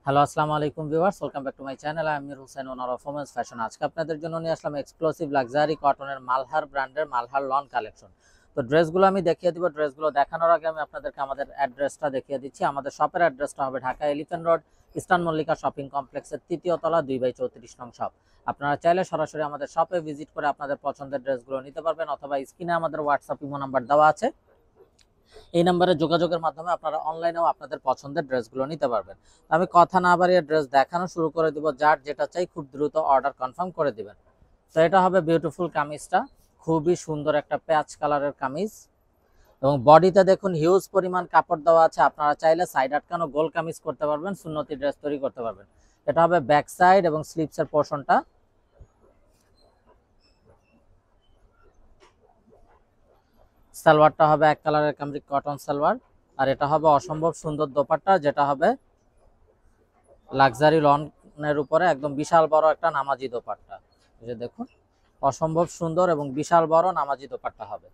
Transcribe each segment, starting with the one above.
Hello, আসসালামু আলাইকুম viewers, welcome back to my channel. আমি Amir Hossain, owner of women's fashion. আজকে আপনাদের জন্য নিয়ে আসলাম এক্সক্লুসিভ লাক্সারি কটনের মালহার ব্র্যান্ডের মালহার লন কালেকশন। তো ড্রেসগুলো আমি দেখিয়ে দিব। ড্রেসগুলো দেখানোর আগে আমি আপনাদেরকে আমাদের অ্যাড্রেসটা দেখিয়ে দিচ্ছি। আমাদের শপের অ্যাড্রেসটা হবে Dhaka elephant road, eastern Mallika shopping কমপ্লেক্সের ৩য় তলা, 2/34 নং শপ। আপনারা চাইলে সরাসরি আমাদের শপে ভিজিট করে আপনাদের পছন্দের ড্রেসগুলো নিতে পারবেন, অথবা স্ক্রিনে আমাদের হোয়াটসঅ্যাপ ইমো নাম্বার দেওয়া আছে, এই নাম্বারে যোগাযোগের মাধ্যমে আপনারা অনলাইনেও আপনাদের পছন্দের ড্রেসগুলো নিতে পারবেন। আমি কথা না বাড়িয়ে ড্রেস দেখানো শুরু করে দিব। যার যেটা চাই খুব দ্রুত অর্ডার কনফার্ম করে দিবেন। তো এটা হবে বিউটিফুল কামিজটা, খুবই সুন্দর একটা প্যাচ কালারের কামিজ, এবং বডিতে দেখুন হিউজ পরিমাণ কাপড় দেওয়া আছে। আপনারা চাইলে সাইড আটকানো গোল কামিজ করতে পারবেন, সুন্নতি ড্রেস তৈরি করতে পারবেন। এটা হবে ব্যাক সাইড এবং স্লিপসের পোর্শনটা। সালোয়ারটা হবে এক কালারের কামরিক কটন সালোয়ার, আর এটা হবে অসম্ভব সুন্দর দোপাট্টা, যেটা হবে লাক্সারি লনের উপরে একদম বিশাল বড় একটা নামাজি দোপাট্টা। এই যে দেখুন, অসম্ভব সুন্দর এবং বিশাল বড় নামাজি দোপাট্টা হবে।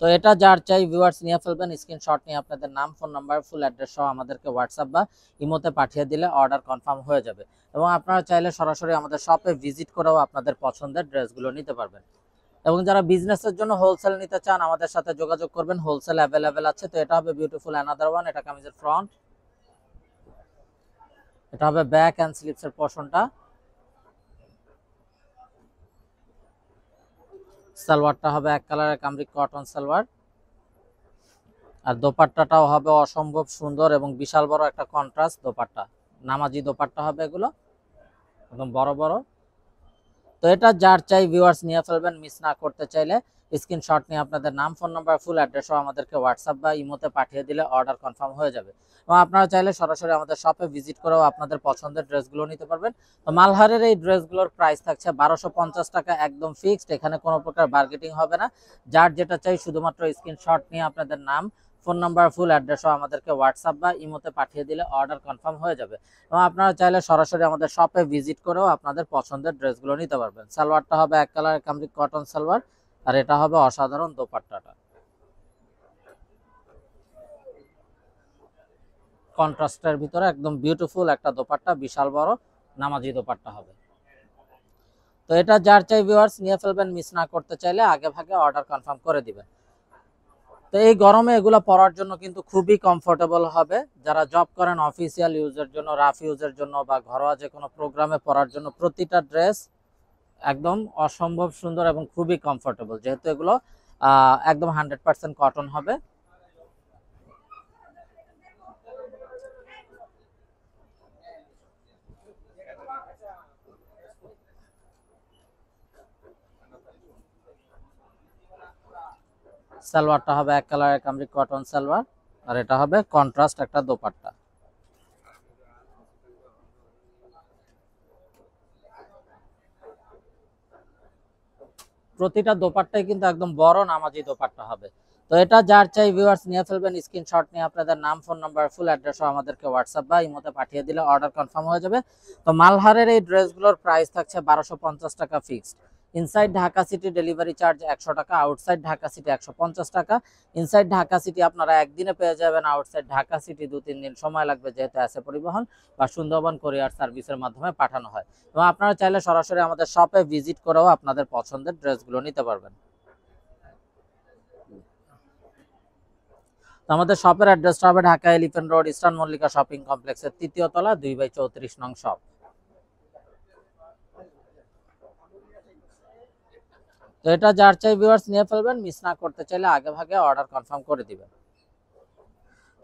তো এটা যার চাই ভিউয়ার্স নিয়ে ফেলবেন। স্ক্রিনশট নিয়ে আপনাদের নাম, ফোন নাম্বার, ফুল অ্যাড্রেস সহ আমাদেরকে হোয়াটসঅ্যাপ বা ইমোতে পাঠিয়ে দিলে অর্ডার কনফার্ম হয়ে যাবে। এবং আপনারা চাইলে সরাসরি আমাদের শপে ভিজিট করেও আপনাদের পছন্দের ড্রেসগুলো নিতে পারবেন। এবং যারা বিজনেসের জন্য হোলসেল নিতে চান আমাদের সাথে যোগাযোগ করবেন, হোলসেল অ্যাভেলেবেল আছে। তো এটা হবে বিউটিফুল অ্যানাদার ওয়ান। এটা কামিজের ফ্রন্ট, এটা হবে ব্যাক অ্যান্ড স্লিপসের পোর্শনটা। সালোয়ারটা হবে এক কালারের কামরিক কটন সালোয়ার, আর দোপাট্টাটাও হবে অসম্ভব সুন্দর এবং বিশাল বড় একটা কন্ট্রাস্ট দোপাট্টা। নামাজি দোপাট্টা হবে এগুলো, একদম বড় বড়। তো এটা যার চাই ভিউয়ার্স নিয়ে ফেলবেন। মিস না করতে চাইলে স্ক্রিনশট নিয়ে আপনাদের নাম, ফোন নাম্বার, ফুল অ্যাড্রেসও আমাদেরকে হোয়াটসঅ্যাপ বা ইমোতে পাঠিয়ে দিলে অর্ডার কনফার্ম হয়ে যাবে। এবং আপনারা চাইলে সরাসরি আমাদের শপে ভিজিট করেও আপনাদের পছন্দের ড্রেসগুলো নিতে পারবেন। তো মালহারের এই ড্রেসগুলোর প্রাইস থাকছে 1250 টাকা, একদম ফিক্সড। এখানে কোনো প্রকার বার্গেটিং হবে না। যার যেটা চাই শুধুমাত্র স্ক্রিনশট নিয়ে আপনাদের নাম, ফোন নাম্বার, ফুল অ্যাড্রেসও আমাদেরকে হোয়াটসঅ্যাপ বা ইমোতে পাঠিয়ে দিলে অর্ডার কনফার্ম হয়ে যাবে। এবং আপনারা চাইলে সরাসরি আমাদের শপে ভিজিট করেও আপনাদের পছন্দের ড্রেসগুলো নিতে পারবেন। সালোয়ারটা হবে এক কালারের কামরিক কটন সালোয়ার, আর এটা হবে অসাধারণ দোপাট্টাটা, কন্ট্রাস্টের ভিতরে একদম বিউটিফুল একটা দোপাট্টা, বিশাল বড় নামাজি দোপাট্টা হবে। তো এটা যার চাই ভিউয়ার্স নিয়ে ফেলবেন। মিস না করতে চাইলে আগে ভাগে অর্ডার কনফার্ম করে দিবেন। তো এই গরমে এগুলো পরার জন্য কিন্তু খুবই কমফোর্টেবল হবে। যারা জব করেন অফিসিয়াল ইউজের জন্য, রাফ ইউজের জন্য, বা ঘরোয়া যে কোনো প্রোগ্রামে পরার জন্য প্রতিটা ড্রেস একদম অসম্ভব সুন্দর এবং খুবই কমফোর্টেবল, যেহেতু এগুলো একদম 100% কটন হবে। সালোয়ারটা হবে এক কালারের কামরিক কটন সালোয়ার, আর এটা হবে কন্ট্রাস্ট একটা দোপাট্টা। প্রতিটা দোপাট্টাই কিন্তু একদম বড় নামাজি দোপাট্টা হবে। তো এটা যার চাই ভিউয়ার্স নিয়ে ফেলবেন। স্ক্রিনশট নিয়ে আপনাদের নাম, ফোন নাম্বার, ফুল অ্যাড্রেসও আমাদেরকে হোয়াটসঅ্যাপ বা ইমোতে পাঠিয়ে দিলে অর্ডার কনফার্ম হয়ে যাবে। তো মালহারের এই ড্রেসগুলোর প্রাইস থাকছে 1250 টাকা fixed. Inside Dhaka city delivery charge 100 টাকা, আউটসাইড ঢাকা সিটি 150 টাকা। ইনসাইড ঢাকা সিটি আপনারা একদিনে পেয়ে যাবেন, আউটসাইড ঢাকা সিটি 2-3 দিন সময় লাগবে, যেহেতু আছে পরিবহন বা সুন্দরবন কোরিয়ার সার্ভিসের মাধ্যমে পাঠানো হয়। এবং আপনারা চাইলে সরাসরি আমাদের শপে ভিজিট করেও আপনাদের পছন্দের ড্রেসগুলো নিতে পারবেন। তো আমাদের শপের অ্যাড্রেসটা হবে Dhaka elephant road, eastern Mallika shopping কমপ্লেক্সের 3য় তলা, 2/34 নং শপ। তো এটা যার চাই ভিউয়ার্স নিয়ে ফেলবেন। মিস না করতে চাইলে আগে ভাগে অর্ডার কনফার্ম করে দিবেন।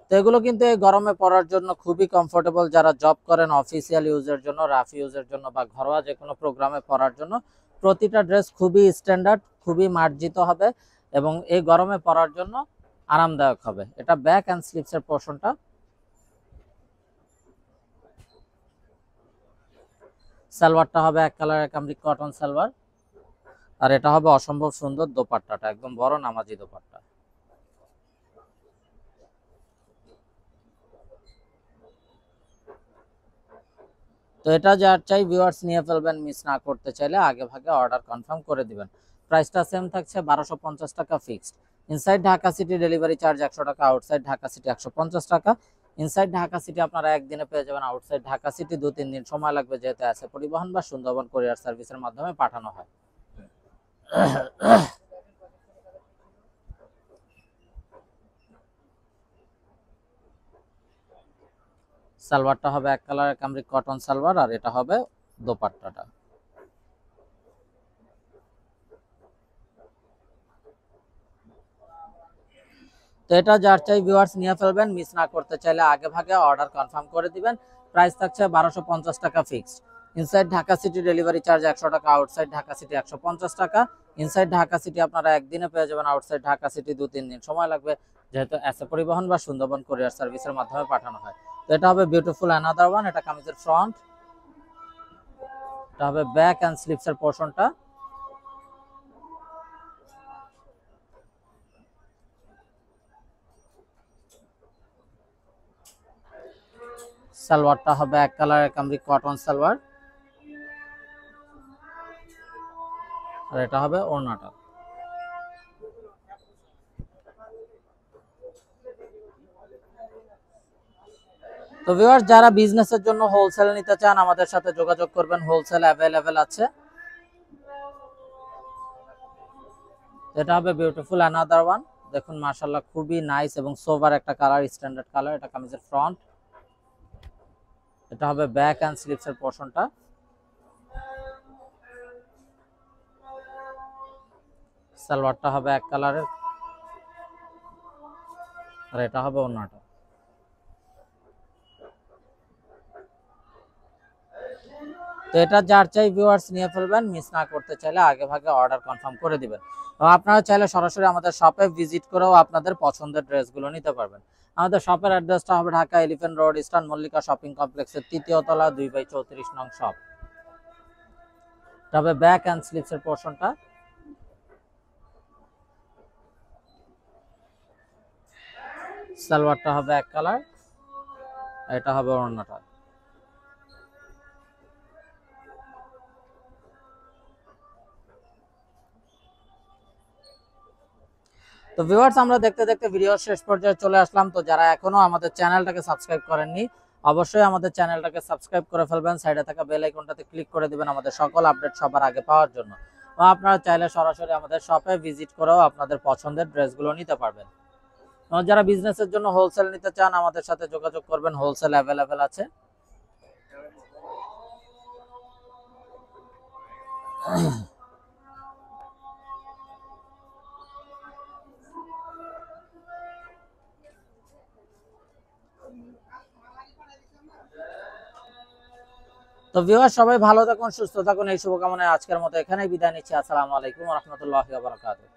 তো এগুলো কিন্তু এই গরমে পরার জন্য খুবই কমফোর্টেবল। যারা জব করেন অফিসিয়াল ইউজের জন্য, রাফ ইউজের জন্য, বা ঘরোয়া যে কোনো প্রোগ্রামে পরার জন্য প্রতিটা ড্রেস খুবই স্ট্যান্ডার্ড, খুবই মার্জিত হবে, এবং এই গরমে পরার জন্য আরামদায়ক হবে। এটা ব্যাক অ্যান্ড স্লিপসের পোর্শনটা। সালোয়ারটা হবে এক কালারের কামরিক কটন সালোয়ার, আর এটা হবে অসম্ভব সুন্দর দোপাট্টাটা, একদম বড় নামাজি দোপাট্টা। তো এটা যার চাই ভিউয়ার্স নিয়ে ফেলবেন। মিস না করতে চাইলে আগে ভাগে অর্ডার কনফার্ম করে দিবেন। প্রাইসটা সেম থাকছে 1250 টাকা fixed. Inside Dhaka city delivery charge 100 টাকা, আউটসাইড ঢাকা সিটি 150 টাকা। ইনসাইড ঢাকা সিটি আপনারা একদিনে পেয়ে যাবেন, আউটসাইড ঢাকা সিটি 2-3 দিন সময় লাগবে, যেহেতু আছে পরিবহন বা সুন্দরবন কুরিয়ার সার্ভিসের মাধ্যমে পাঠানো হয়। সালোয়ারটা হবে এক কালারের কামরিক কটন সালোয়ার, আর এটা হবে দোপাট্টাটা। তো এটা যার চাই ভিউয়ার্স নিয়ে ফেলবেন, মিস না করতে চাইলে আগে ভাগে অর্ডার কনফার্ম করে দিবেন। প্রাইস থাকছে 1250 টাকা fixed. Inside Dhaka city delivery charge 100 টাকা, আউটসাইড ঢাকা সিটি 150 টাকা। ইনসাইড ঢাকা সিটি আপনারা একদিনে পেয়ে যাবেন, আউটসাইড ঢাকা সিটি 2-3 দিন সময় লাগবে, যেহেতু এসএ পরিবহন বা সুন্দরবন কুরিয়ার সার্ভিসের মাধ্যমে পাঠানো হয়। তো এটা হবে বিউটিফুল অ্যানাদার ওয়ান। এটা কামিজের ফ্রন্ট, এটা হবে ব্যাক এন্ড স্লিভস এর পোরশনটা। সালোয়ারটা হবে এক কালারের কামরিক কটন সালোয়ার, আর এটা হবে ওড়নাটা। তো ভিউয়ার্স যারা বিজনেসের জন্য হোলসেল নিতে চান আমাদের সাথে যোগাযোগ করবেন, হোলসেল অ্যাভেলেবেল আছে। এটা হবে বিউটিফুল অ্যানাদার ওয়ান। দেখুন মাশাআল্লাহ খুবই নাইস এবং সোভার একটা কালার, স্ট্যান্ডার্ড কালার। এটা কামিজের ফ্রন্ট, এটা হবে ব্যাক এন্ড স্লিভস এর পোরশনটা। সালোয়ারটা হবে এক কালারের, আর এটা হবে ওড়নাটা। তো এটা যার চাই ভিউয়ার্স নিয়ে ফেলবেন, মিস না করতে চাইলে আগে ভাগে অর্ডার কনফার্ম করে দিবেন। এবং আপনারা চাইলে সরাসরি আমাদের শপে ভিজিট করেও আপনাদের পছন্দের ড্রেসগুলো নিতে পারবেন। আমাদের শপের অ্যাড্রেসটা হবে Dhaka elephant road, eastern Mallika shopping কমপ্লেক্সের 3য় তলা 2/34 নং শপ। তবে ব্যাক এন্ড স্লিভস এর পোরশনটা। সালোয়ারটা হবে এক কালার, এটা হবে ওড়নাটা। তো ভিউয়ার্স আমরা দেখতে দেখতে ভিডিও শেষ পর্যায়ে চলে আসলাম। তো যারা এখনো আমাদের চ্যানেলটাকে সাবস্ক্রাইব করেননি অবশ্যই আমাদের চ্যানেলটাকে সাবস্ক্রাইব করে ফেলবেন, সাইডে থাকা বেল আইকনটাতে ক্লিক করে দিবেন আমাদের সকল আপডেট সবার আগে পাওয়ার জন্য। আপনারা চাইলে সরাসরি আমাদের শপে ভিজিট করেও আপনাদের পছন্দের ড্রেসগুলো নিতে পারবেন। যারা বিজনেসের জন্য হোলসেল নিতে চান আমাদের সাথে যোগাযোগ করবেন, হোলসেল অ্যাভেলেবেল আছে। তো ভিউয়ার সবাই ভালো থাকুন, সুস্থ থাকুন, এই শুভকামনায় আজকের মতো এখানেই বিদায় নিচ্ছি। আসসালামু আলাইকুম ওয়া রাহমাতুল্লাহি ওয়া বারাকাতুহু।